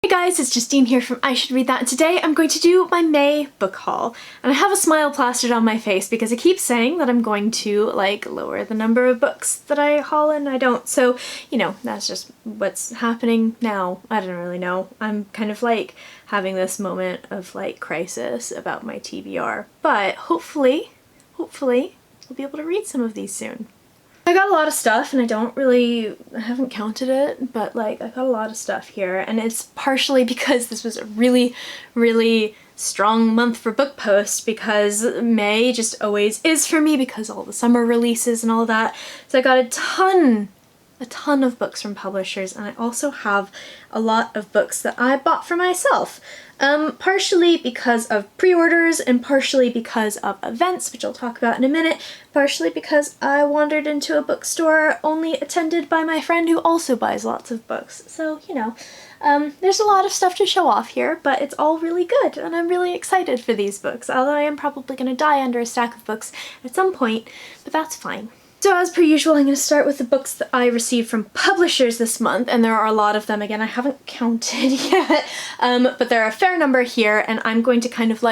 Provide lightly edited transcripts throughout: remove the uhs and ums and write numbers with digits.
Hey guys, it's Justine here from I Should Read That, and today I'm going to do my May book haul. And I have a smile plastered on my face because I keep saying that I'm going to, lower the number of books that I haul and I don't. So, that's just what's happening now. I don't really know. I'm kind of having this moment of crisis about my TBR. But hopefully, I'll be able to read some of these soon. I got a lot of stuff and I haven't counted it, but I got a lot of stuff here, and it's partially because this was a really, really strong month for book posts because May just always is for me because all the summer releases and all that. So I got a ton of books from publishers, and I also have a lot of books that I bought for myself. Partially because of pre-orders and partially because of events, which I'll talk about in a minute, partially because I wandered into a bookstore only attended by my friend who also buys lots of books. So, there's a lot of stuff to show off here, but it's all really good, and I'm really excited for these books, although I am probably going to die under a stack of books at some point, but that's fine. So as per usual, I'm going to start with the books that I received from publishers this month, and there are a lot of them. Again, I haven't counted yet, but there are a fair number here, and I'm going to kind of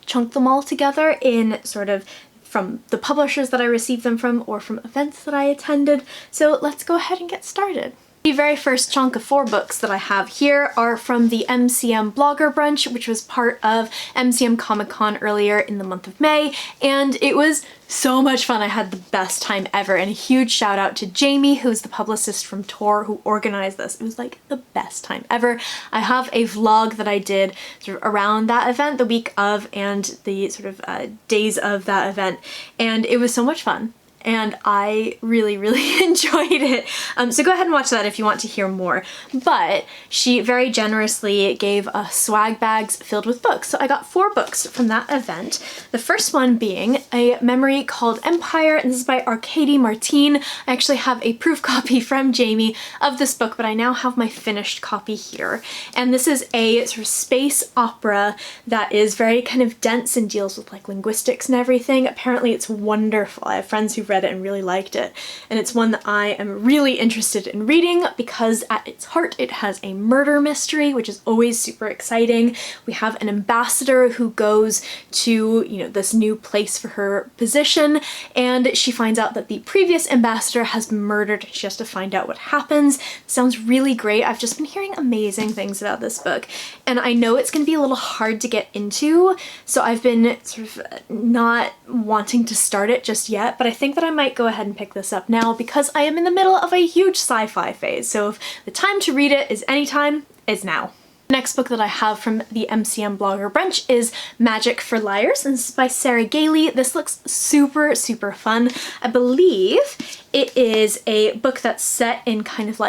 chunk them all together in sort of from the publishers that I received them from or from events that I attended. So let's go ahead and get started. The very first chunk of 4 books that I have here are from the MCM Blogger Brunch, which was part of MCM Comic Con earlier in the month of May, and it was so much fun. I had the best time ever, and a huge shout out to Jamie, who's the publicist from Tor, who organized this. It was the best time ever. I have a vlog that I did sort of around that event, the week of and the sort of days of that event, and it was so much fun. And I really, really enjoyed it. So go ahead and watch that if you want to hear more. But she very generously gave us swag bags filled with books. So I got 4 books from that event. The first one being a memory called Empire, and this is by Arkady Martine. I actually have a proof copy from Jamie of this book, but I now have my finished copy here. And this is a sort of space opera that is very kind of dense and deals with linguistics and everything. Apparently it's wonderful. I have friends who've read it and really liked it, and it's one that I am really interested in reading because at its heart it has a murder mystery, which is always super exciting. We have an ambassador who goes to, this new place for her position, and she finds out that the previous ambassador has been murdered, and she has to find out what happens. Sounds really great. I've just been hearing amazing things about this book, and I know it's going to be a little hard to get into, so I've been sort of not wanting to start it just yet, but I think that I might go ahead and pick this up now because I am in the middle of a huge sci-fi phase, so if the time to read it is anytime, it's now. The next book that I have from the MCM Blogger Brunch is Magic for Liars, and this is by Sarah Gailey. This looks super, super fun. I believe it is a book that's set in kind of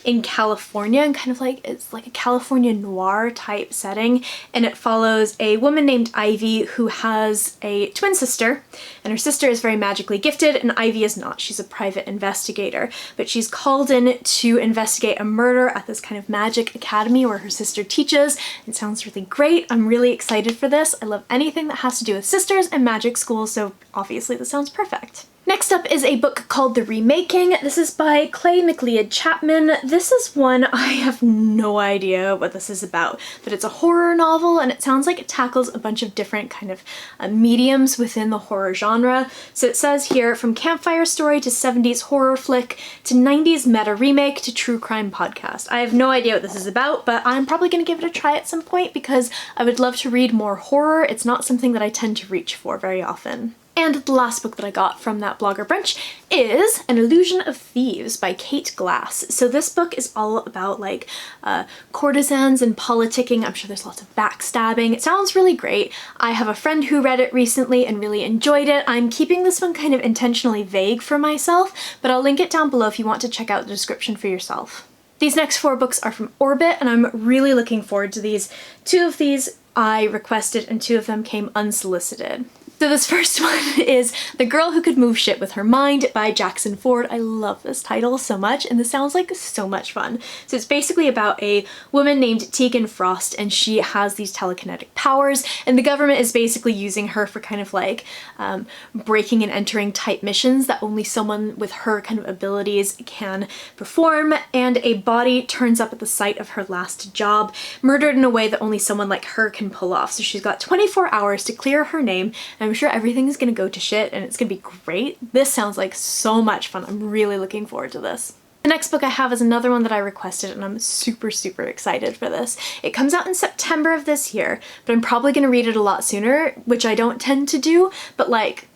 in California, and kind of it's a California noir type setting, and it follows a woman named Ivy who has a twin sister, and her sister is very magically gifted and Ivy is not. She's a private investigator, but she's called in to investigate a murder at this kind of magic academy where her sister teaches. It sounds really great. I'm really excited for this. I love anything that has to do with sisters and magic school, so obviously this sounds perfect. Next up is a book called The Remaking. This is by Clay McLeod Chapman. This is one I have no idea what this is about, but it's a horror novel, and it sounds like it tackles a bunch of different kind of mediums within the horror genre. So it says here, from campfire story to 70s horror flick to 90s meta remake to true crime podcast. I have no idea what this is about, but I'm probably going to give it a try at some point because I would love to read more horror. It's not something that I tend to reach for very often. And the last book that I got from that blogger brunch is An Illusion of Thieves by Kate Glass. So this book is all about courtesans and politicking. I'm sure there's lots of backstabbing. It sounds really great. I have a friend who read it recently and really enjoyed it. I'm keeping this one kind of intentionally vague for myself, but I'll link it down below if you want to check out the description for yourself. These next 4 books are from Orbit, and I'm really looking forward to these. 2 of these I requested and 2 of them came unsolicited. So this first one is The Girl Who Could Move Shit with Her Mind by Jackson Ford. I love this title so much, and this sounds like so much fun. So it's basically about a woman named Tegan Frost, and she has these telekinetic powers, and the government is basically using her for kind of like breaking and entering type missions that only someone with her kind of abilities can perform, and a body turns up at the site of her last job, murdered in a way that only someone like her can pull off. So she's got 24 hours to clear her name, and I'm sure everything's gonna go to shit and it's gonna be great. This sounds like so much fun. I'm really looking forward to this. The next book I have is another one that I requested, and I'm super excited for this. It comes out in September of this year, but I'm probably gonna read it a lot sooner, which I don't tend to do, but like,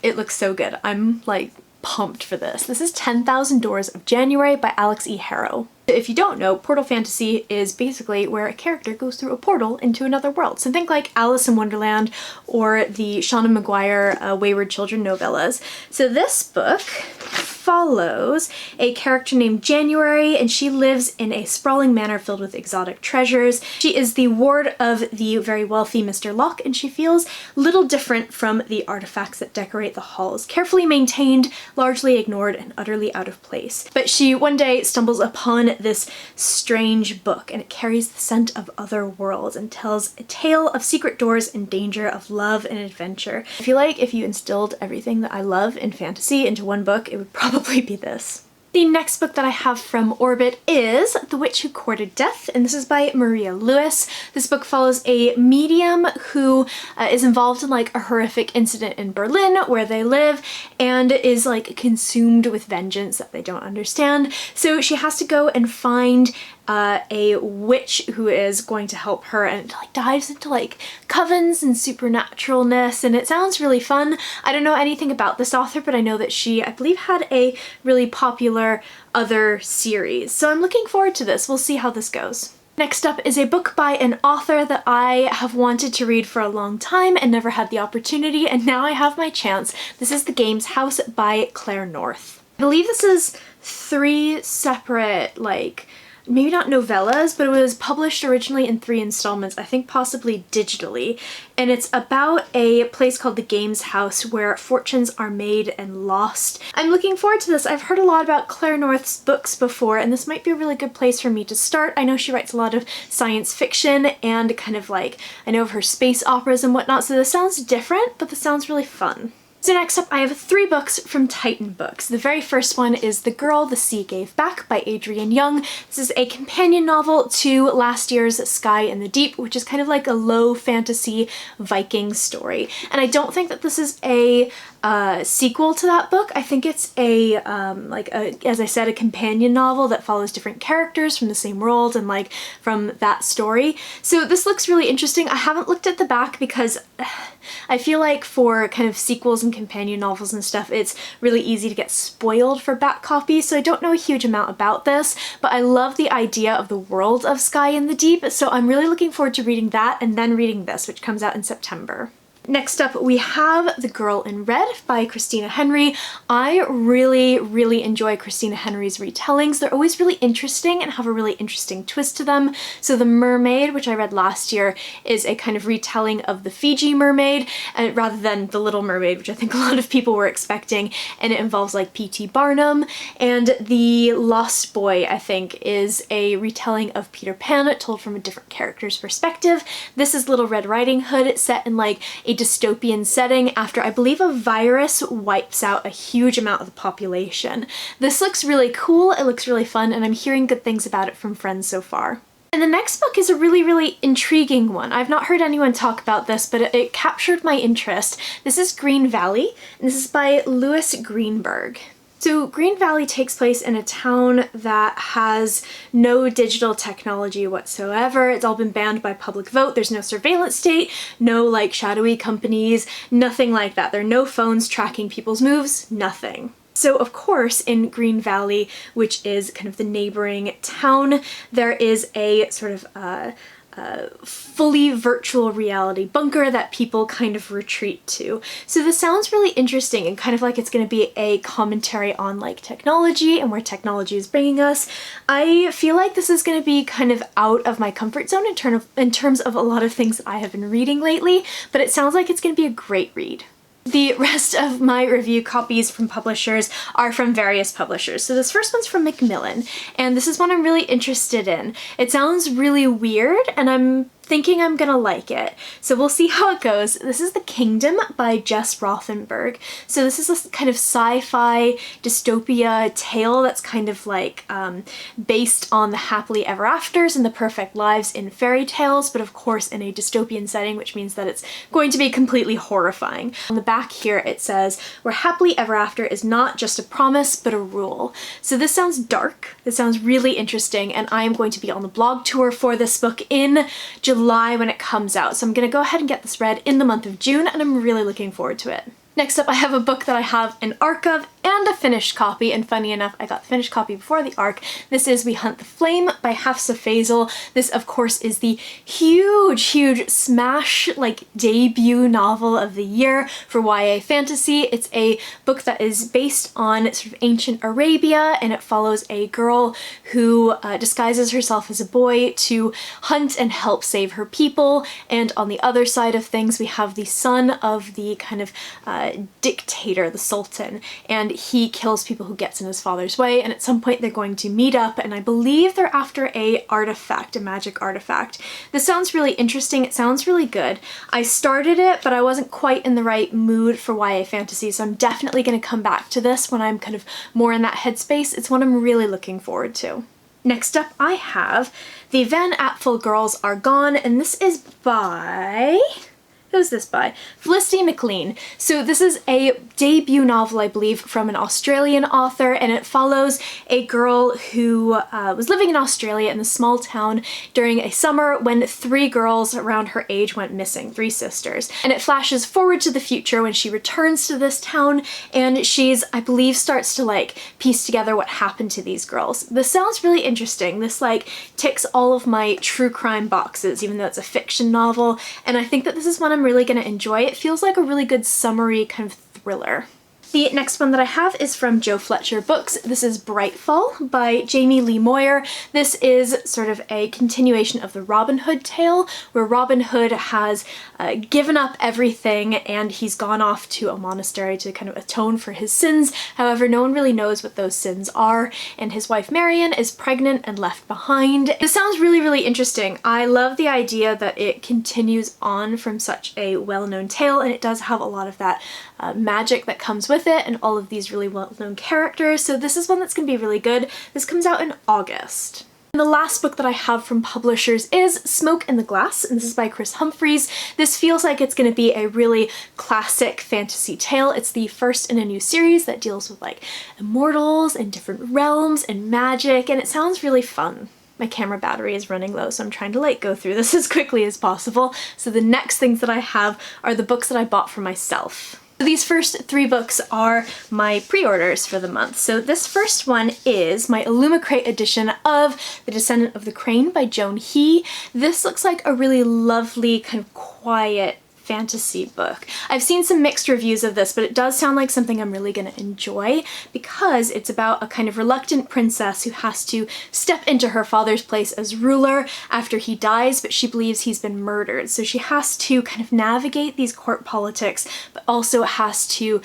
it looks so good. I'm like pumped for this. This is 10,000 Doors of January by Alex E. Harrow. If you don't know, portal fantasy is basically where a character goes through a portal into another world. So think like Alice in Wonderland or the Shauna Maguire Wayward Children novellas. So this book follows a character named January, and she lives in a sprawling manor filled with exotic treasures. She is the ward of the very wealthy Mr. Locke, and she feels little different from the artifacts that decorate the halls, carefully maintained, largely ignored, and utterly out of place. But she one day stumbles upon this strange book, and it carries the scent of other worlds and tells a tale of secret doors and danger, of love and adventure. I feel like if you instilled everything that I love in fantasy into one book, it would probably be this. The next book that I have from Orbit is The Witch Who Courted Death, and this is by Maria Lewis. This book follows a medium who is involved in like a horrific incident in Berlin where they live, and is like consumed with vengeance that they don't understand. So she has to go and find a witch who is going to help her, and it like dives into like covens and supernaturalness, and it sounds really fun. I don't know anything about this author, but I know that she, I believe, had a really popular other series. So I'm looking forward to this. We'll see how this goes. Next up is a book by an author that I have wanted to read for a long time and never had the opportunity, and now I have my chance. This is The Games House by Claire North. I believe this is 3 separate, like, maybe not novellas, but it was published originally in 3 installments, I think possibly digitally, and it's about a place called the Games House where fortunes are made and lost. I'm looking forward to this. I've heard a lot about Claire North's books before, and this might be a really good place for me to start. I know she writes a lot of science fiction and kind of like, I know of her space operas and whatnot, so this sounds different, but this sounds really fun. So next up I have 3 books from Titan Books. The very first one is The Girl the Sea Gave Back by Adrienne Young. This is a companion novel to last year's Sky in the Deep, which is kind of like a low fantasy Viking story. And I don't think that this is a sequel to that book. I think it's a, as I said, a companion novel that follows different characters from the same world and like from that story. So this looks really interesting. I haven't looked at the back because I feel like for kind of sequels and companion novels and stuff, it's really easy to get spoiled for back copies, so I don't know a huge amount about this, but I love the idea of the world of Sky in the Deep, so I'm really looking forward to reading that and then reading this, which comes out in September. Next up, we have The Girl in Red by Christina Henry. I really enjoy Christina Henry's retellings. They're always really interesting and have a really interesting twist to them. So The Mermaid, which I read last year, is a kind of retelling of the Fiji Mermaid, rather than The Little Mermaid, which I think a lot of people were expecting, and it involves like P.T. Barnum. And The Lost Boy, I think, is a retelling of Peter Pan told from a different character's perspective. This is Little Red Riding Hood, set in like a dystopian setting after I believe a virus wipes out a huge amount of the population. This looks really cool, it looks really fun, and I'm hearing good things about it from friends so far. And the next book is a really intriguing one. I've not heard anyone talk about this, but it captured my interest. This is Green Valley, and this is by Louis Greenberg. So Green Valley takes place in a town that has no digital technology whatsoever. It's all been banned by public vote. There's no surveillance state, no like shadowy companies, nothing like that. There are no phones tracking people's moves, nothing. So of course in Green Valley, which is kind of the neighboring town, there is a sort of fully virtual reality bunker that people kind of retreat to. So this sounds really interesting and kind of like it's going to be a commentary on like technology and where technology is bringing us. I feel like this is going to be kind of out of my comfort zone in terms of a lot of things that I have been reading lately, but it sounds like it's going to be a great read. The rest of my review copies from publishers are from various publishers. So this first one's from Macmillan, and this is one I'm really interested in. It sounds really weird, and I'm thinking I'm gonna like it. So we'll see how it goes. This is The Kingdom by Jess Rothenberg. So this is a kind of sci-fi dystopia tale that's kind of like based on the happily ever afters and the perfect lives in fairy tales, but of course in a dystopian setting, which means that it's going to be completely horrifying. On the back here it says, where happily ever after is not just a promise, but a rule. So this sounds dark, this sounds really interesting, and I am going to be on the blog tour for this book in July when it comes out. So I'm gonna go ahead and get this read in the month of June, and I'm really looking forward to it. Next up, I have a book that I have an ARC of and a finished copy, and funny enough, I got the finished copy before the ARC. This is We Hunt the Flame by Hafsa Faisal. This, of course, is the huge smash, like, debut novel of the year for YA fantasy. It's a book that is based on sort of ancient Arabia, and it follows a girl who disguises herself as a boy to hunt and help save her people, and on the other side of things, we have the son of the kind of dictator, the Sultan, and he kills people who gets in his father's way, and at some point they're going to meet up, and I believe they're after a artifact, a magic artifact. This sounds really interesting, it sounds really good. I started it, but I wasn't quite in the right mood for YA fantasy, so I'm definitely going to come back to this when I'm kind of more in that headspace. It's one I'm really looking forward to. Next up, I have The Van Apfel Girls Are Gone, and this is by... who's this by? Felicity McLean. So this is a debut novel, I believe, from an Australian author, and it follows a girl who was living in Australia in a small town during a summer when 3 girls around her age went missing, 3 sisters. And it flashes forward to the future when she returns to this town, and she's, I believe, starts to like piece together what happened to these girls. This sounds really interesting. This like ticks all of my true crime boxes, even though it's a fiction novel, and I think that this is one I'm really gonna enjoy. It feels like a really good summery kind of thriller. The next one that I have is from Joe Fletcher Books. This is Brightfall by Jamie Lee Moyer. This is sort of a continuation of the Robin Hood tale, where Robin Hood has given up everything and he's gone off to a monastery to kind of atone for his sins. However, no one really knows what those sins are, and his wife Marion is pregnant and left behind. This sounds really interesting. I love the idea that it continues on from such a well-known tale, and it does have a lot of that magic that comes with it and all of these really well-known characters, so this is one that's going to be really good. This comes out in August. And the last book that I have from publishers is Smoke in the Glass, and this is by Chris Humphreys. This feels like it's going to be a really classic fantasy tale. It's the first in a new series that deals with like immortals and different realms and magic, and it sounds really fun. My camera battery is running low, so I'm trying to like go through this as quickly as possible. So the next things that I have are the books that I bought for myself. These first 3 books are my pre-orders for the month. So this first one is my Illumicrate edition of The Descendant of the Crane by Joan He. This looks like a really lovely, kind of quiet fantasy book. I've seen some mixed reviews of this, but it does sound like something I'm really gonna enjoy because it's about a kind of reluctant princess who has to step into her father's place as ruler after he dies, but she believes he's been murdered. So she has to kind of navigate these court politics, but also has to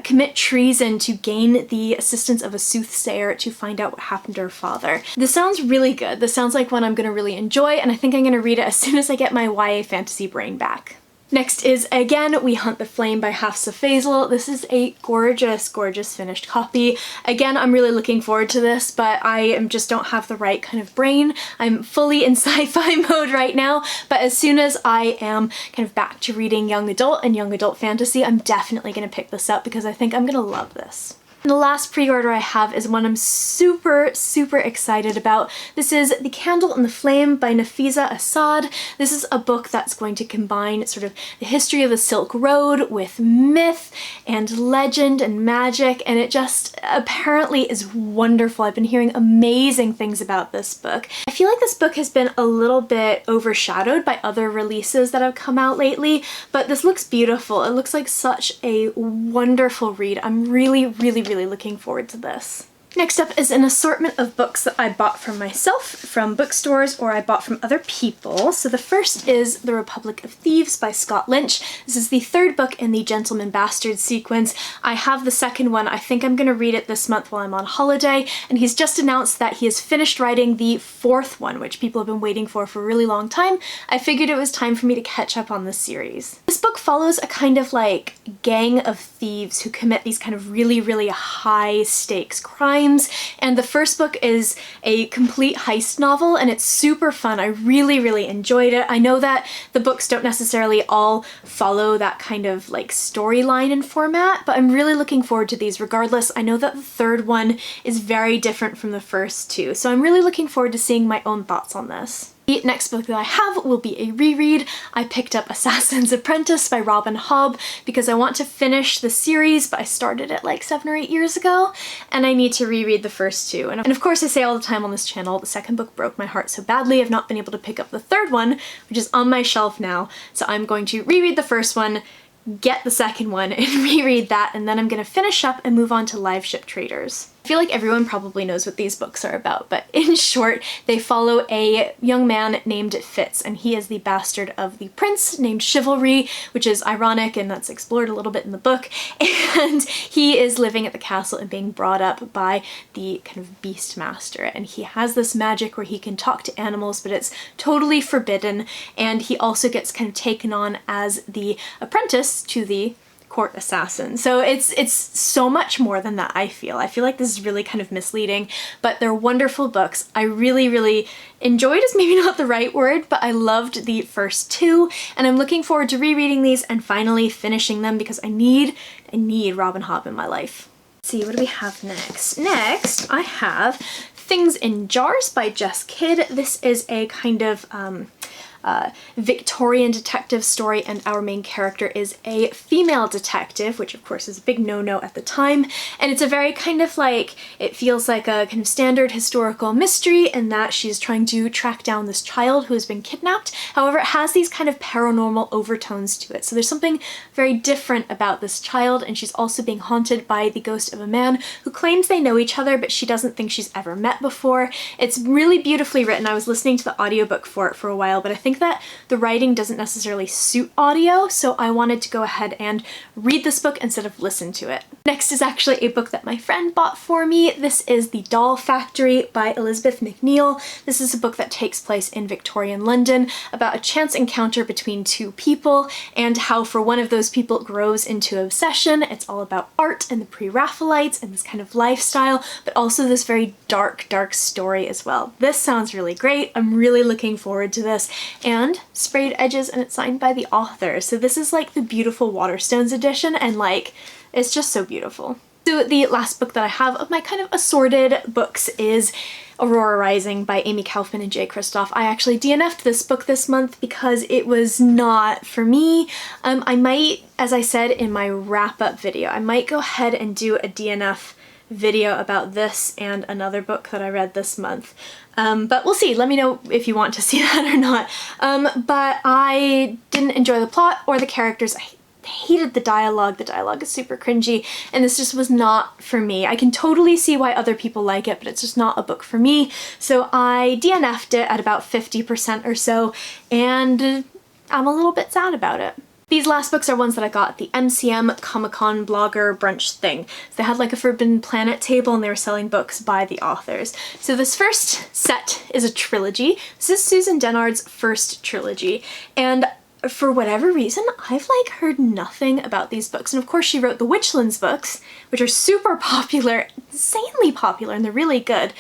commit treason to gain the assistance of a soothsayer to find out what happened to her father. This sounds really good. This sounds like one I'm gonna really enjoy, and I think I'm gonna read it as soon as I get my YA fantasy brain back. Next is, again, We Hunt the Flame by Hafsa Faisal. This is a gorgeous finished copy. Again, I'm really looking forward to this, but I just don't have the right kind of brain. I'm fully in sci-fi mode right now, but as soon as I am kind of back to reading young adult and young adult fantasy, I'm definitely gonna pick this up because I think I'm gonna love this. And the last pre-order I have is one I'm super excited about. This is The Candle and the Flame by Nafisa Assad. This is a book that's going to combine sort of the history of the Silk Road with myth and legend and magic, and it just apparently is wonderful. I've been hearing amazing things about this book. I feel like this book has been a little bit overshadowed by other releases that have come out lately, but this looks beautiful. It looks like such a wonderful read. I'm really looking forward to this. Next up is an assortment of books that I bought for myself from bookstores or I bought from other people. So the first is The Republic of Thieves by Scott Lynch. This is the third book in the Gentleman Bastard sequence. I have the second one. I think I'm going to read it this month while I'm on holiday, and he's just announced that he has finished writing the fourth one, which people have been waiting for a really long time. I figured it was time for me to catch up on this series. This book follows a kind of like gang of thieves who commit these kind of really high stakes crimes. And the first book is a complete heist novel, and it's super fun. I really enjoyed it. I know that the books don't necessarily all follow that kind of like storyline and format, but I'm really looking forward to these regardless. I know that the third one is very different from the first two, so I'm really looking forward to seeing my own thoughts on this. The next book that I have will be a reread. I picked up Assassin's Apprentice by Robin Hobb because I want to finish the series, but I started it like 7 or 8 years ago, and I need to reread the first two. And of course I say all the time on this channel, the second book broke my heart so badly I've not been able to pick up the third one, which is on my shelf now, so I'm going to reread the first one, get the second one, and reread that, and then I'm gonna finish up and move on to Live Ship Traders. I feel like everyone probably knows what these books are about, but in short, they follow a young man named Fitz, and he is the bastard of the prince named Chivalry, which is ironic, and that's explored a little bit in the book, and he is living at the castle and being brought up by the kind of beast master, and he has this magic where he can talk to animals, but it's totally forbidden, and he also gets kind of taken on as the apprentice to the court assassin. So it's so much more than that, I feel. I feel like this is really kind of misleading, but they're wonderful books. I really enjoyed is maybe not the right word, but I loved the first two, and I'm looking forward to rereading these and finally finishing them because I need Robin Hobb in my life. Let's see, what do we have next? Next, I have Things in Jars by Jess Kidd. This is a kind of Victorian detective story, and our main character is a female detective, which of course is a big no-no at the time, and it's a very kind of like, it feels like a kind of standard historical mystery in that she's trying to track down this child who has been kidnapped. However, it has these kind of paranormal overtones to it, so there's something very different about this child, and she's also being haunted by the ghost of a man who claims they know each other, but she doesn't think she's ever met before. It's really beautifully written. I was listening to the audiobook for it for a while, but I think that the writing doesn't necessarily suit audio, so I wanted to go ahead and read this book instead of listen to it. Next is actually a book that my friend bought for me. This is The Doll Factory by Elizabeth McNeil. This is a book that takes place in Victorian London about a chance encounter between two people and how for one of those people it grows into obsession. It's all about art and the pre-Raphaelites and this kind of lifestyle, but also this very dark story as well. This sounds really great. I'm really looking forward to this, and sprayed edges, and it's signed by the author. So this is like the beautiful Waterstones edition, and like, it's just so beautiful. So the last book that I have of my kind of assorted books is Aurora Rising by Amy Kaufman and Jay Kristoff. I actually DNF'd this book this month because it was not for me. I might, as I said in my wrap-up video, I might go ahead and do a DNF video about this and another book that I read this month. But we'll see. Let me know if you want to see that or not. But I didn't enjoy the plot or the characters. I hated the dialogue. The dialogue is super cringy, and this just was not for me. I can totally see why other people like it, but it's just not a book for me. So I DNF'd it at about 50% or so, and I'm a little bit sad about it. These last books are ones that I got at the MCM Comic-Con blogger brunch thing. So they had like a Forbidden Planet table and they were selling books by the authors. So this first set is a trilogy. This is Susan Dennard's first trilogy, and for whatever reason, I've like heard nothing about these books. And of course she wrote the Witchlands books, which are super popular, insanely popular, and they're really good.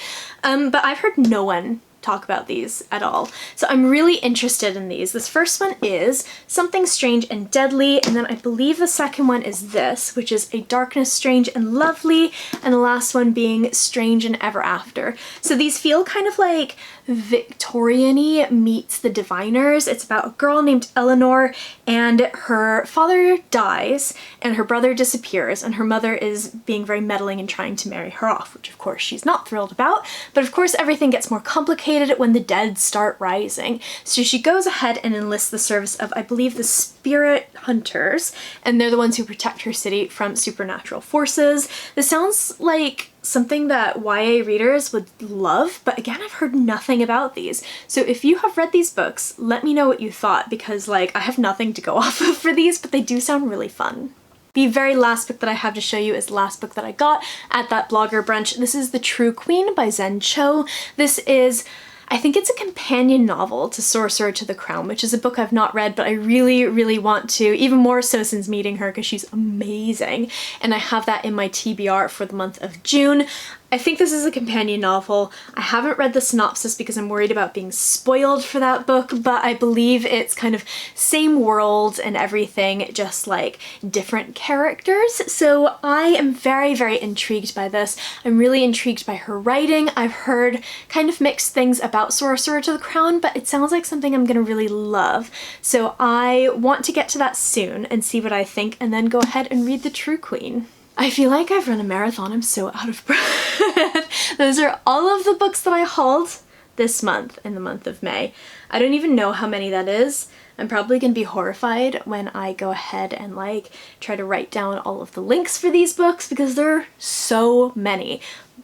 But I've heard no one talk about these at all. So I'm really interested in these. This first one is Something Strange and Deadly, and then I believe the second one is this, which is A Darkness Strange and Lovely, and the last one being Strange and Ever After. So these feel kind of like Victorian-y meets The Diviners. It's about a girl named Eleanor, and her father dies and her brother disappears, and her mother is being very meddling and trying to marry her off, which of course she's not thrilled about. But of course everything gets more complicated when the dead start rising. So she goes ahead and enlists the service of, I believe, the spirit hunters, and they're the ones who protect her city from supernatural forces. This sounds like something that YA readers would love, but again, I've heard nothing about these. So if you have read these books, let me know what you thought, because like I have nothing to go off of for these, but they do sound really fun. The very last book that I have to show you is the last book that I got at that blogger brunch. This is The True Queen by Zen Cho. This is, I think it's a companion novel to Sorcerer to the Crown, which is a book I've not read, but I really, really want to, even more so since meeting her because she's amazing. And I have that in my TBR for the month of June. I think this is a companion novel. I haven't read the synopsis because I'm worried about being spoiled for that book, but I believe it's kind of same world and everything, just like different characters. So I am very, very intrigued by this. I'm really intrigued by her writing. I've heard kind of mixed things about Sorcerer to the Crown, but it sounds like something I'm gonna really love. So I want to get to that soon and see what I think, and then go ahead and read The True Queen. I feel like I've run a marathon. I'm so out of breath. Those are all of the books that I hauled this month, in the month of May. I don't even know how many that is. I'm probably gonna be horrified when I go ahead and like try to write down all of the links for these books because there are so many.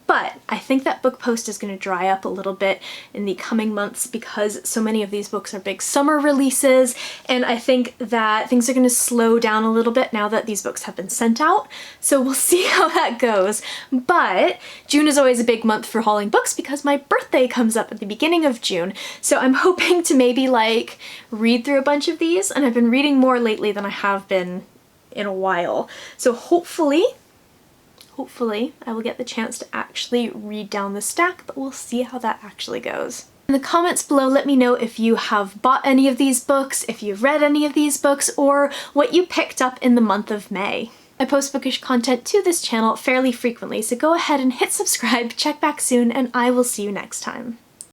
But I think that book post is going to dry up a little bit in the coming months because so many of these books are big summer releases, and I think that things are going to slow down a little bit now that these books have been sent out. So we'll see how that goes. But June is always a big month for hauling books because my birthday comes up at the beginning of June. So I'm hoping to maybe like read through a bunch of these, and I've been reading more lately than I have been in a while. So hopefully I will get the chance to actually read down the stack, but we'll see how that actually goes. In the comments below, let me know if you have bought any of these books, if you've read any of these books, or what you picked up in the month of May. I post bookish content to this channel fairly frequently, so go ahead and hit subscribe, check back soon, and I will see you next time.